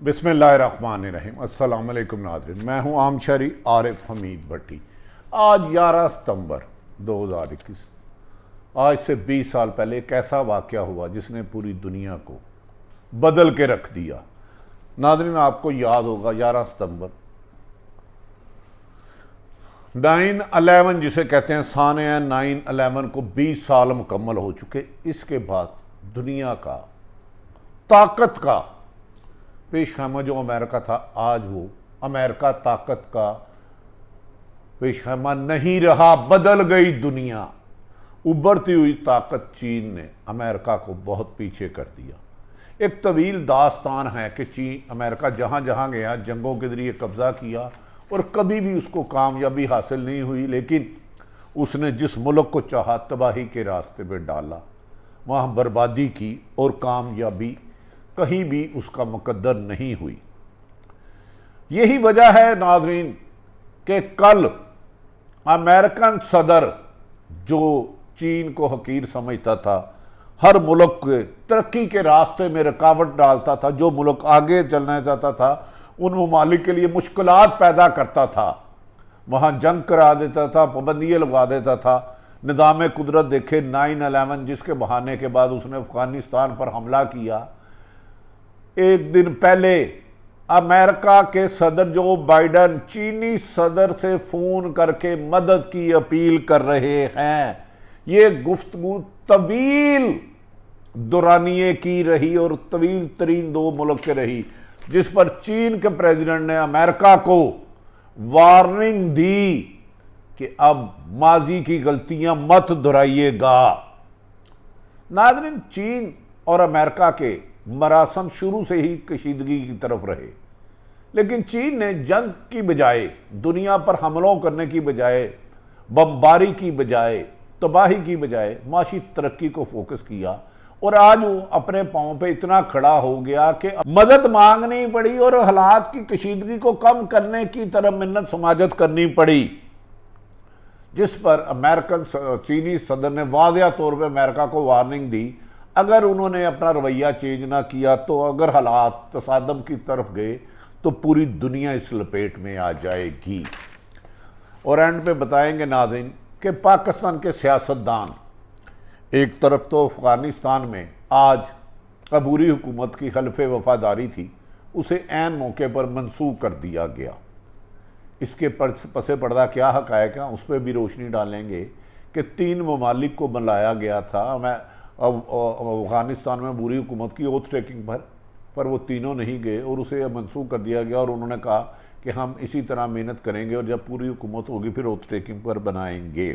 बिस्मिल्लाहिर्रहमानिर्रहीम। अस्सलाम वालेकुम नाज़रीन, मैं हूं आम शहरी आरिफ हमीद भट्टी। आज 11 सितंबर 2021, आज से 20 साल पहले एक ऐसा वाक़या हुआ जिसने पूरी दुनिया को बदल के रख दिया। नाज़रीन, आपको याद होगा 11 सितंबर 9/11 जिसे कहते हैं, साने 9/11 को 20 साल मुकम्मल हो चुके। इसके बाद दुनिया का ताकत का पेशखैमा जो अमेरिका था, आज वो अमेरिका ताकत का पेशखैमा नहीं रहा, बदल गई दुनिया। उभरती हुई ताकत चीन ने अमेरिका को बहुत पीछे कर दिया। एक तवील दास्तान है कि चीन अमेरिका जहाँ जहाँ गया जंगों के जरिए कब्ज़ा किया और कभी भी उसको कामयाबी हासिल नहीं हुई, लेकिन उसने जिस मुल्क को चाहा तबाही के रास्ते पे डाला, वहाँ बर्बादी की और कामयाबी कहीं भी उसका मुकद्दर नहीं हुई। यही वजह है नाज़रीन कि कल अमेरिकन सदर जो चीन को हकीर समझता था, हर मुल्क के तरक्की के रास्ते में रुकावट डालता था, जो मुल्क आगे चलना चाहता था उन ममालिक के लिए मुश्किलात पैदा करता था, वहाँ जंग करा देता था, पाबंदियाँ लगा देता था। निज़ाम कुदरत देखे 9/11 जिसके बहाने के बाद उसने अफ़गानिस्तान पर हमला किया। एक दिन पहले अमेरिका के सदर जो बाइडन चीनी सदर से फ़ोन करके मदद की अपील कर रहे हैं। ये गुफ्तगू तवील दुरानिए की रही और तवील तरीन दो मुल्क के रही, जिस पर चीन के प्रेसिडेंट ने अमेरिका को वार्निंग दी कि अब माजी की गलतियां मत दोहराइएगा। नाज़रीन, चीन और अमेरिका के मरासम शुरू से ही कशीदगी की तरफ रहे, लेकिन चीन ने जंग की बजाय, दुनिया पर हमलों करने की बजाय, बमबारी की बजाय, तबाही की बजाय माशी तरक्की को फोकस किया। और आज वो अपने पाँव पे इतना खड़ा हो गया कि मदद मांगनी पड़ी और हालात की कशीदगी को कम करने की तरफ मिन्नत समाजत करनी पड़ी, जिस पर अमेरिकन चीनी सदर ने वाज़िया तौर पे अमेरिका को वार्निंग दी, अगर उन्होंने अपना रवैया चेंज ना किया तो अगर हालात तसादम की तरफ गए तो पूरी दुनिया इस लपेट में आ जाएगी। और एंड पे बताएंगे नाज़रीन कि पाकिस्तान के सियासतदान, एक तरफ तो अफ़गानिस्तान में आज अबूरी हुकूमत की हल्फ़ वफ़ादारी थी, उसे ऐन मौके पर मनसूख कर दिया गया। इसके पसे पर्दा क्या हक़ाइक़ हैं उस पर भी रोशनी डालेंगे कि 3 ममालिक को बुलाया गया था मैं अफ़गानिस्तान में बुरी हुकूमत की ओथ टेकिंग पर वो तीनों नहीं गए और उसे मनसूख कर दिया गया। और उन्होंने कहा कि हम इसी तरह मेहनत करेंगे और जब पूरी हुकूमत होगी फिर ओथ टेकिंग पर बनाएंगे।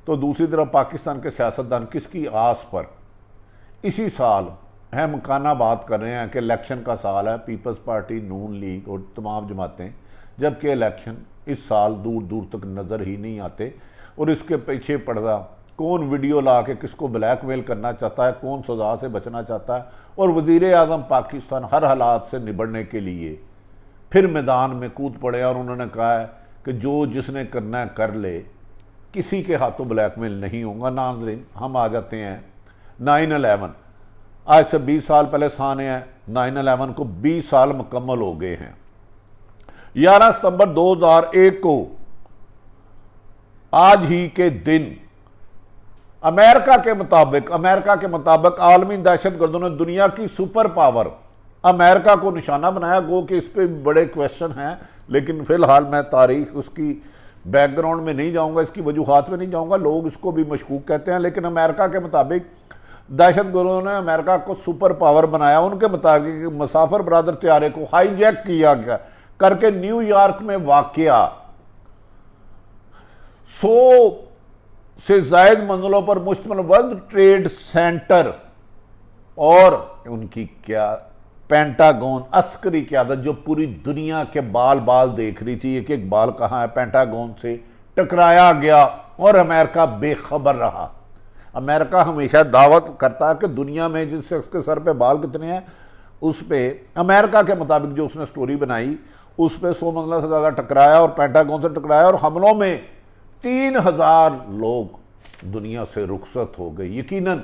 तो दूसरी तरफ पाकिस्तान के सियासतदान किसकी आस पर इसी साल हम मकाना बात कर रहे हैं कि इलेक्शन का साल है, पीपल्स पार्टी, नून लीग और तमाम जमातें, जबकि इलेक्शन इस साल दूर दूर तक नज़र ही नहीं आते। और इसके पीछे पर्दा कौन वीडियो ला के किसको ब्लैकमेल करना चाहता है, कौन सज़ा से बचना चाहता है। और वज़ीर आज़म पाकिस्तान हर हालात से निबड़ने के लिए फिर मैदान में कूद पड़े और उन्होंने कहा है कि जो जिसने करना है कर ले, किसी के हाथों ब्लैकमेल नहीं होगा। नाज़रीन, हम आ जाते हैं 9/11। आज से 20 साल पहले साने 9/11 को 20 साल मुकम्मल हो गए हैं। 11 सितंबर 2001 को आज ही के दिन अमेरिका के मुताबिक आलमी दहशतगर्दों ने दुनिया की सुपर पावर अमेरिका को निशाना बनाया। गो कि इस पर बड़े क्वेश्चन हैं, लेकिन फ़िलहाल मैं तारीख उसकी बैकग्राउंड में नहीं जाऊंगा, इसकी वजूहात में नहीं जाऊंगा। लोग इसको भी मशकूक कहते हैं, लेकिन अमेरिका के मुताबिक दहशतगर्दों ने अमेरिका को सुपर पावर बनाया। उनके मुताबिक मुसाफिर बरदर त्यारे को हाईजैक किया गया करके न्यूयॉर्क में वाक़या 100 से ज़ायद मंजिलों पर मुश्तमिल वर्ल्ड ट्रेड सेंटर और उनकी क्या पेंटागन अस्करी क़यादत जो पूरी दुनिया के बाल बाल देख रही थी, एक एक बाल कहाँ है, पेंटागन से टकराया गया और अमेरिका बेखबर रहा। अमेरिका हमेशा दावत करता है कि दुनिया में जिस शख्स के सर पे बाल कितने हैं, उस पर अमेरिका के मुताबिक जो उसने स्टोरी बनाई उस पर 100 मंजिला से ज़्यादा टकराया और पेंटागन से टकराया और हमलों में 3000 लोग दुनिया से रुखसत हो गए। यकीनन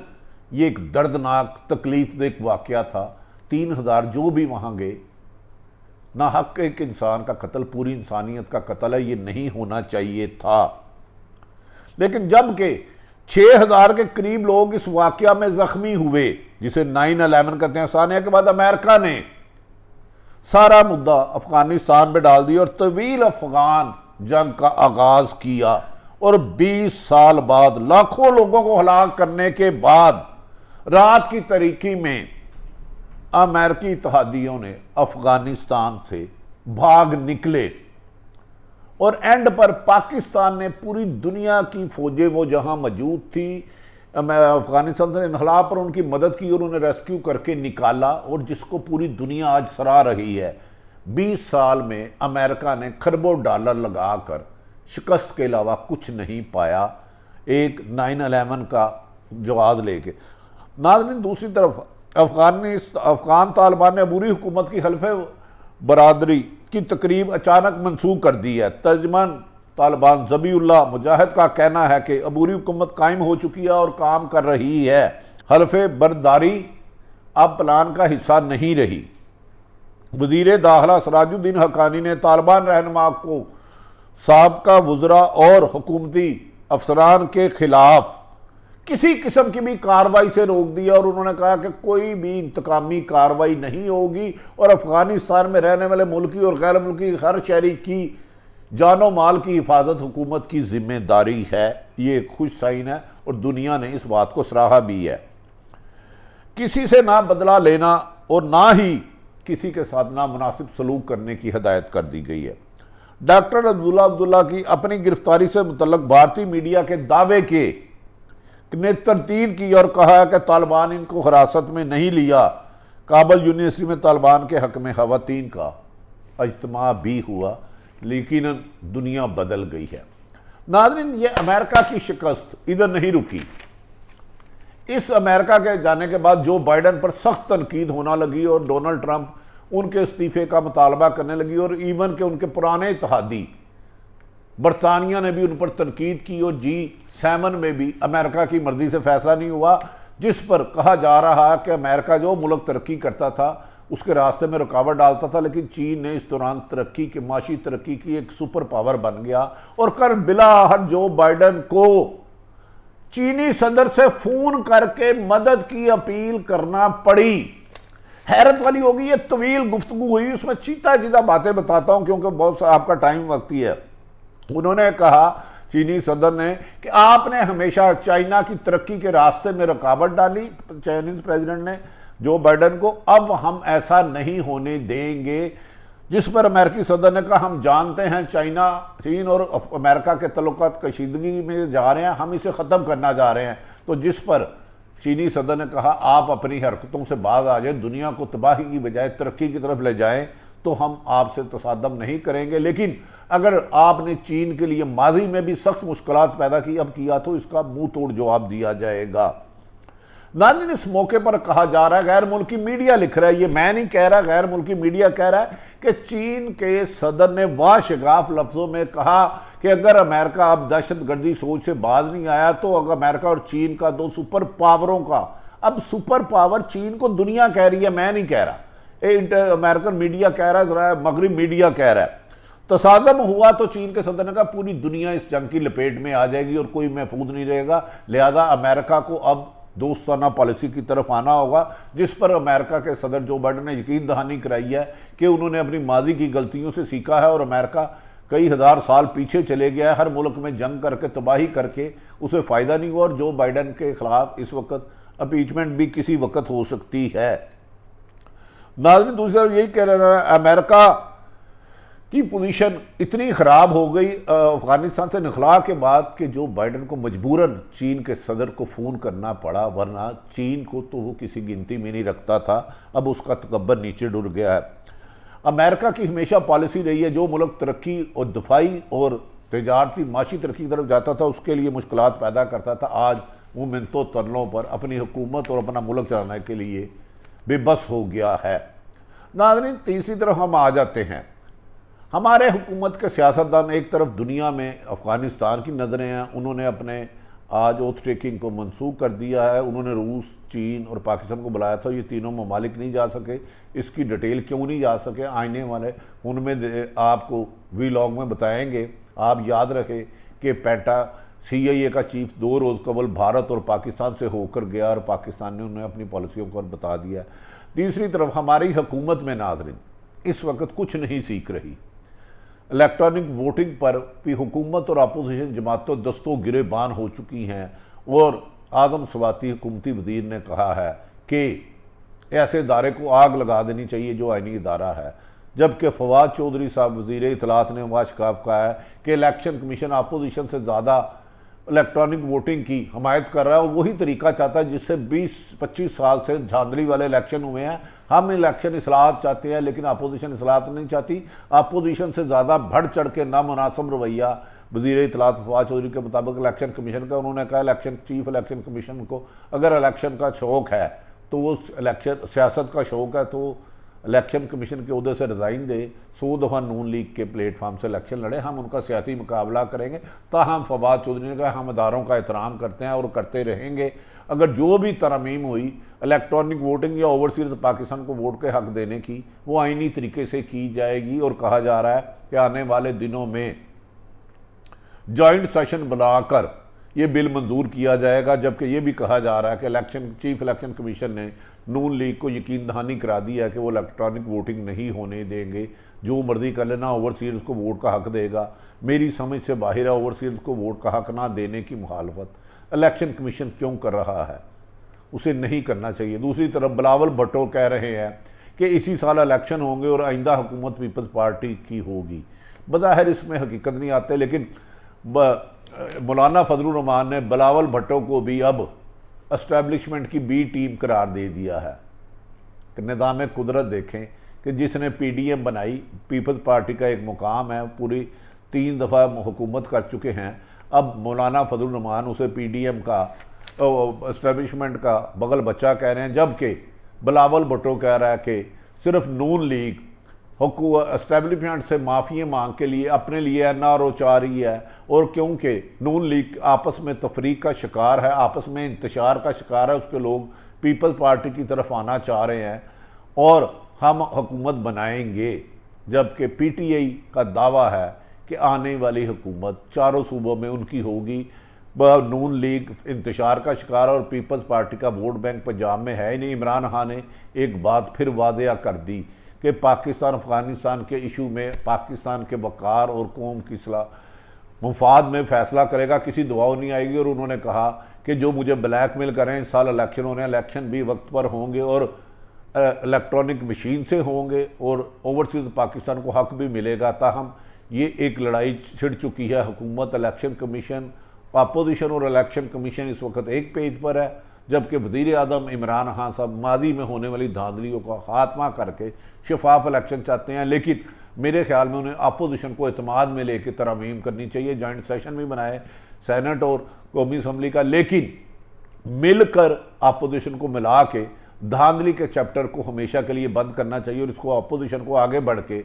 ये एक दर्दनाक तकलीफ देख वाक़या था। 3000 जो भी वहाँ गए ना हक एक इंसान का कत्ल, पूरी इंसानियत का कत्ल है, ये नहीं होना चाहिए था। लेकिन जबकि 6000 के करीब लोग इस वाकया में जख्मी हुए, जिसे 9/11 कहते हैं, सानिया के बाद अमेरिका ने सारा मुद्दा अफगानिस्तान में डाल दिया और तवील अफगान जंग का आगाज किया। और 20 साल बाद, लाखों लोगों को हलाक करने के बाद, रात की तारीकी में अमेरिकी इत्तेहादियों ने अफगानिस्तान से भाग निकले और एंड पर पाकिस्तान ने पूरी दुनिया की फौजें वो जहां मौजूद थी अफगानिस्तान से इन्हला पर उनकी मदद की और उन्हें रेस्क्यू करके निकाला, और जिसको पूरी दुनिया आज सराह रही है। 20 साल में अमेरिका ने खरबों डॉलर लगाकर शिकस्त के अलावा कुछ नहीं पाया, एक 9/11 का जवाब लेके। नाज़रीन, दूसरी तरफ अफगान तालिबान ने अबूरी हुकूमत की हल्फ़े बरादरी की तकरीब अचानक मनसूख कर दी है। तर्जमान तालिबान ज़बीउल्लाह मुजाहिद का कहना है कि अबूरी हुकूमत कायम हो चुकी है और काम कर रही है। हल्फ़े बरदारी अब प्लान का हिस्सा नहीं रही। वज़ीर दाखिला सराजुद्दीन हक्कानी ने तालिबान रहनुमा को साबका वज़रा और हुकूमती अफसरान के खिलाफ किसी किस्म की भी कार्रवाई से रोक दिया और उन्होंने कहा कि कोई भी इंतकामी कार्रवाई नहीं होगी और अफगानिस्तान में रहने वाले मुल्की और गैर मुल्की हर शहरी की जानो माल की हिफाजत हुकूमत की जिम्मेदारी है। ये खुश साइन है और दुनिया ने इस बात को सराहा भी है। किसी से ना बदला लेना और ना ही किसी के साथ ना मुनासिब सलूक करने की हिदायत कर दी गई है। डॉक्टर अब्दुल्ला की अपनी गिरफ्तारी से मुतल्लक भारतीय मीडिया के दावे के ने तरदीद की और कहा कि तालिबान इनको हिरासत में नहीं लिया। काबुल यूनिवर्सिटी में तालिबान के हक में खवातीन का इज्तिमा भी हुआ, लेकिन दुनिया बदल गई है। नाज़रीन, ये अमेरिका की शिकस्त इधर नहीं रुकी। इस अमेरिका के जाने के बाद जो बाइडन पर सख्त तनकीद होना लगी और डोनाल्ड ट्रंप उनके इस्तीफे का मुतालबा करने लगी और इवन के उनके पुराने इत्तेहादी बरतानिया ने भी उन पर तनकीद की और G7 में भी अमेरिका की मर्जी से फैसला नहीं हुआ, जिस पर कहा जा रहा है कि अमेरिका जो मुल्क तरक्की करता था उसके रास्ते में रुकावट डालता था, लेकिन चीन ने इस दौरान तरक्की की माशी तरक्की की एक सुपर पावर बन गया और कर बिलाहट जो बाइडन को चीनी सदर से फोन करके मदद की अपील करना पड़ी। हैरत वाली होगी, ये तवील गुफ्तगू हुई, उसमें चीता बातें बताता हूं क्योंकि बहुत आपका टाइम वक्ती है। उन्होंने कहा चीनी सदर ने कि आपने हमेशा चाइना की तरक्की के रास्ते में रुकावट डाली, चाइनीज प्रेसिडेंट ने जो बाइडन को, अब हम ऐसा नहीं होने देंगे। जिस पर अमेरिकी सदर ने कहा हम जानते हैं चीन और अमेरिका के तल्लुकात कशीदगी में जा रहे हैं, हम इसे ख़त्म करना जा रहे हैं। तो जिस पर चीनी सदर ने कहा आप अपनी हरकतों से बाज आ जाए, दुनिया को तबाही की बजाय तरक्की की तरफ ले जाएं, तो हम आपसे तसादम नहीं करेंगे। लेकिन अगर आपने चीन के लिए माजी में भी सख्त मुश्किलात पैदा की अब किया तो इसका मुंह तोड़ जवाब दिया जाएगा। नाज़रीन, इस मौके पर कहा जा रहा है, गैर मुल्की मीडिया लिख रहा है, ये मैं नहीं कह रहा, गैर मुल्की मीडिया कह रहा है कि चीन के सदर ने वाशगाफ लफ्जों में कहा कि अगर अमेरिका अब दहशतगर्दी सोच से बाज नहीं आया तो अगर अमेरिका और चीन का दो सुपर पावरों का, अब सुपर पावर चीन को दुनिया कह रही है, मैं नहीं कह रहा, अमेरिकन मीडिया कह रहा है, मगरब मीडिया कह रहा है, तसादम हुआ तो चीन के सदर ने कहा पूरी दुनिया इस जंग की लपेट में आ जाएगी और कोई महफूज नहीं रहेगा। लिहाजा अमेरिका को अब दोस्ताना पॉलिसी की तरफ आना होगा, जिस पर अमेरिका के सदर जो बाइडन ने यकीन दहानी कराई है कि उन्होंने अपनी माजी की गलतियों से सीखा है और अमेरिका कई हज़ार साल पीछे चले गया है, हर मुल्क में जंग करके तबाही करके उसे फ़ायदा नहीं हुआ और जो बाइडन के ख़िलाफ़ इस वक्त अपीचमेंट भी किसी वक्त हो सकती है। नाज़रीन, दूसरी तरफ यही कह रहा है अमेरिका की पोजीशन इतनी ख़राब हो गई अफ़गानिस्तान से निकला के बाद कि जो बाइडन को मजबूरन चीन के सदर को फ़ोन करना पड़ा, वरना चीन को तो वो किसी गिनती में नहीं रखता था, अब उसका तकब्बर नीचे डुल गया है। अमेरिका की हमेशा पॉलिसी रही है जो मुल्क तरक्की और दफाई और तजारती माशी तरक्की की तरफ जाता था उसके लिए मुश्किलात पैदा करता था, आज वो मिन्नतों तरलों पर अपनी हुकूमत और अपना मुल्क चलाने के लिए बेबस हो गया है। नाज़रीन, तीसरी तरफ हम आ जाते हैं, हमारे हुकूमत के सियासतदान एक तरफ दुनिया में अफ़गानिस्तान की नज़रें हैं, उन्होंने अपने आज ओथ टेकिंग को मनसूख कर दिया है। उन्होंने रूस, चीन और पाकिस्तान को बुलाया था, ये तीनों ममालिक नहीं जा सके। इसकी डिटेल क्यों नहीं जा सके, आने वाले उनमें आपको वीलॉग में बताएंगे। आप याद रखें कि पेंटा CIA का चीफ 2 रोज़ कबल भारत और पाकिस्तान से होकर गया और पाकिस्तान ने उन्हें अपनी पॉलिसियों को बता दिया। तीसरी तरफ हमारी हुकूमत में नाज़रीन इस वक्त कुछ नहीं सीख रही। इलेक्ट्रॉनिक वोटिंग पर भी हुकूमत और अपोजिशन जमातों दस्तों गिरेबान हो चुकी हैं और आदम स्वाति हुकूमती वजीर ने कहा है कि ऐसे इदारे को आग लगा देनी चाहिए जो आइनी इदारा है। जबकि फवाद चौधरी साहब वजीर इतलात ने वाशकाफ कहा है कि इलेक्शन कमीशन अपोजिशन से ज़्यादा इलेक्ट्रॉनिक वोटिंग की हमायत कर रहा है और वही तरीका चाहता है जिससे 20-25 साल से धांधली वाले इलेक्शन हुए हैं। हम इलेक्शन इस्लाहत चाहते हैं लेकिन अपोजिशन इस्लाहत नहीं चाहती। अपोजिशन से ज़्यादा बढ़ चढ़ के नामुनासिब रवैया वज़ीर इत्तलात फवाद चौधरी के मुताबिक इलेक्शन कमीशन का। उन्होंने कहा चीफ इलेक्शन कमीशन को अगर इलेक्शन का शौक़ है तो वो इलेक्शन सियासत का शौक़ है तो इलेक्शन कमीशन के उहदे से रिज़ाइन दे, 100 दफ़ा नून लीग के प्लेटफार्म से इलेक्शन लड़े, हम उनका सियासी मुकाबला करेंगे। ताहम फवाद चौधरी ने कहा हम इदारों का एहतराम करते हैं और करते रहेंगे। अगर जो भी तरमीम हुई इलेक्ट्रॉनिक वोटिंग या ओवरसीज पाकिस्तान को वोट के हक देने की, वो आइनी तरीके से की जाएगी। और कहा जा रहा है कि आने वाले दिनों में जॉइंट सेशन बुलाकर ये बिल मंजूर किया जाएगा। जबकि ये भी कहा जा रहा है कि चीफ इलेक्शन कमीशन ने नून लीग को यकीन दहानी करा दी है कि वो इलेक्ट्रॉनिक वोटिंग नहीं होने देंगे, जो मर्जी कर लेना, ओवरसीज को वोट का हक देगा। मेरी समझ से बाहर है ओवरसीज को वोट का हक ना देने की मुखालफत इलेक्शन कमीशन क्यों कर रहा है, उसे नहीं करना चाहिए। दूसरी तरफ बिलावल भुट्टो कह रहे हैं कि इसी साल इलेक्शन होंगे और आइंदा हुकूमत पीपल्स पार्टी की होगी। बज़ाहिर इसमें हकीकत नहीं आते, लेकिन मौलाना फजलुर रहमान ने बिलावल भुट्टो को भी अब एस्टैब्लिशमेंट की बी टीम करार दे दिया है। कि निज़ाम कुदरत देखें कि जिसने PDM बनाई, पीपल्स पार्टी का एक मुकाम है, पूरी 3 दफ़ा हुकूमत कर चुके हैं। अब मौलाना फजलुर रहमान उसे PDM का एस्टैब्लिशमेंट का बगल बच्चा कह रहे हैं। जबकि बिलावल भुट्टो कह रहा है कि सिर्फ नून लीग एस्टैब्लिशमेंट से माफ़ी मांग के लिए अपने लिए नारो चाह रही है। और क्योंकि नून लीग आपस में तफरीक का शिकार है, आपस में इंतशार का शिकार है, उसके लोग पीपल्स पार्टी की तरफ आना चाह रहे हैं और हम हुकूमत बनाएंगे। जबकि PTI का दावा है कि आने वाली हुकूमत चारों सूबों में उनकी होगी। नून लीग इंतशार का शिकार और पीपल्स पार्टी का वोट बैंक पंजाब में है ही नहीं। इमरान खान ने एक बात फिर वादिया कर दी कि पाकिस्तान अफ़गानिस्तान के इशू में पाकिस्तान के वक़ार और कौम की इस्लाह मुफाद में फ़ैसला करेगा, किसी दबाव नहीं आएगी। और उन्होंने कहा कि जो मुझे ब्लैकमेल करें, इस साल इलेक्शन होने हैं, इलेक्शन भी वक्त पर होंगे और इलेक्ट्रॉनिक मशीन से होंगे और ओवरसीज पाकिस्तान को हक भी मिलेगा। ताहम ये एक लड़ाई छिड़ चुकी है। हुकूमत, इलेक्शन कमीशन, अपोजिशन और इलेक्शन कमीशन इस वक्त एक पेज पर है। जबकि वज़ीर आज़म इमरान खान साहब मादी में होने वाली धांधलियों का खात्मा करके शफाफ इलेक्शन चाहते हैं। लेकिन मेरे ख्याल में उन्हें अपोजिशन को एतमाद में लेकर तरमीम करनी चाहिए। जॉइंट सेशन भी बनाए सेनेट और कौमी असम्बली का, लेकिन मिलकर अपोजिशन को मिला के धांधली के चैप्टर को हमेशा के लिए बंद करना चाहिए और इसको अपोजिशन को आगे बढ़ के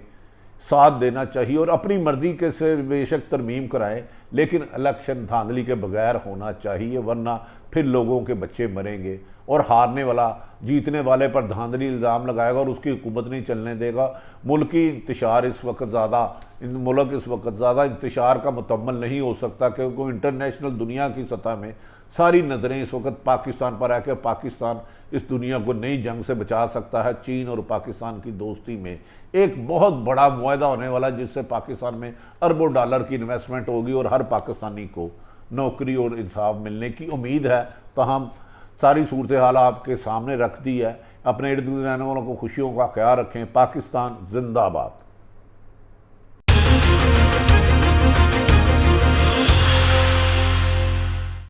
साथ देना चाहिए और अपनी मर्जी के से बेशक तरमीम कराएं, लेकिन इलेक्शन धांधली के बगैर होना चाहिए, वरना फिर लोगों के बच्चे मरेंगे और हारने वाला जीतने वाले पर धांधली इल्ज़ाम लगाएगा और उसकी हुकूमत नहीं चलने देगा। मुल्की इंतशार इस वक्त ज़्यादा इंतशार का मुकम्मल नहीं हो सकता, क्योंकि इंटरनेशनल दुनिया की सतह में सारी नज़रें इस वक्त पाकिस्तान पर है कि पाकिस्तान इस दुनिया को नई जंग से बचा सकता है। चीन और पाकिस्तान की दोस्ती में एक बहुत बड़ा मुआहदा होने वाला, जिससे पाकिस्तान में अरबों डॉलर की इन्वेस्टमेंट होगी और हर पाकिस्तानी को नौकरी और इंसाफ मिलने की उम्मीद है। तो हम सारी सूरत हाल आपके सामने रख दी है। अपने इर्द गिर्द रहने वालों को खुशियों का ख्याल रखें। पाकिस्तान जिंदाबाद।